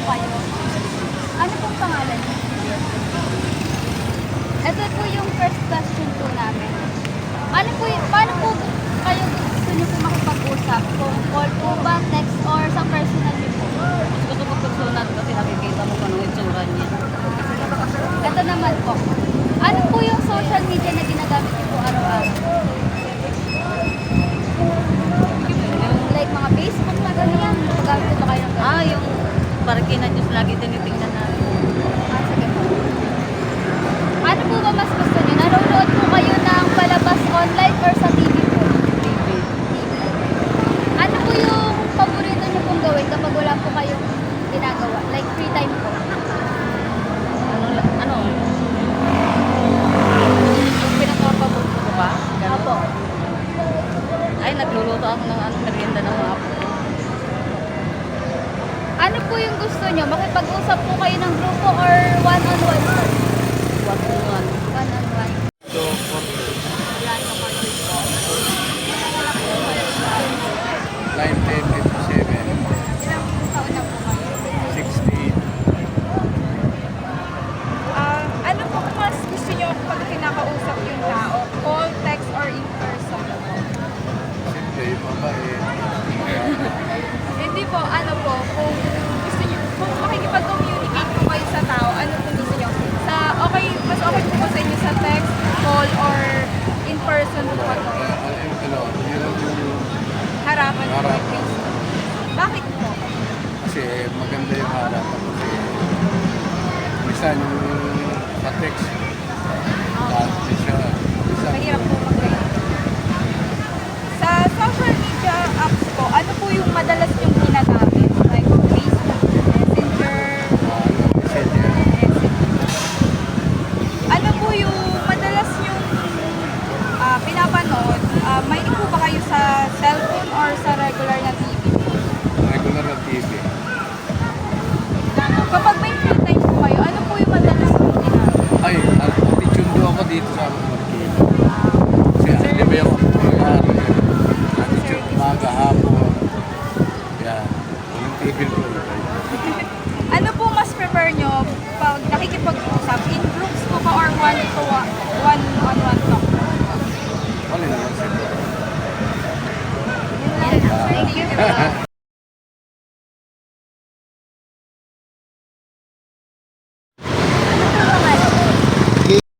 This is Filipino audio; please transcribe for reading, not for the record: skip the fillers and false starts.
kayo. Ano pong pangalan niyo? Ito po yung first question po namin. Ano po yung, paano po kayo gusto niyo po makipag-usap? Kung call po ba, text, or sa personal niyo po? Mas gusto ko personal kasi nakikita mo kung anong itsura niya. Ito naman po. Ano po yung social media na ginagamit niyo po araw-araw? Like mga Facebook na ganyan. Paggamit ito kayo ng ganyan. Yung Parkina News lagi tinitingnan natin. Sige po. Ano po ba mas gusto niyo? Nanonood po kayo ng palabas online or sa TV po? TV. TV. Ano po yung paborito niyo pong gawin kapag wala po kayong ginagawa? Like free time po? Ano? Yung pinaka-paborito ko ba? Ganun? Opo. Ay, nagluluto ako ng merienda ng mga apo. Ano po yung gusto niyo? Makipag-usap po kayo ng grupo or one-on-one? One-on-one. One-on-one. Yan, kapatid ko. 1957, Ilang taon na po kayo? 60, Ano po mas gusto nyo pag kinakausap yung tao? Call, text, or in person? siyempre yung babae. Hindi po, ano po, kung gusto nyo, kung makikipag-communicate po kayo sa tao, ano po gusto nyo? Mas okay po sa inyo sa text, call, or in person po pag Yun ang yung harapan po Harapan. yung face. Bakit po? kasi maganda yung harapan kasi minsan yung sa text dati siya minsan Mahirap po mag-guide. Sa social media apps po, ano po yung madalas yung ginagamit? Like Facebook, Messenger, messenger. ano po yung madalas yung pinapanood? May po ba kayo sa cellphone or sa regular na TV? Regular na TV. Kapag may free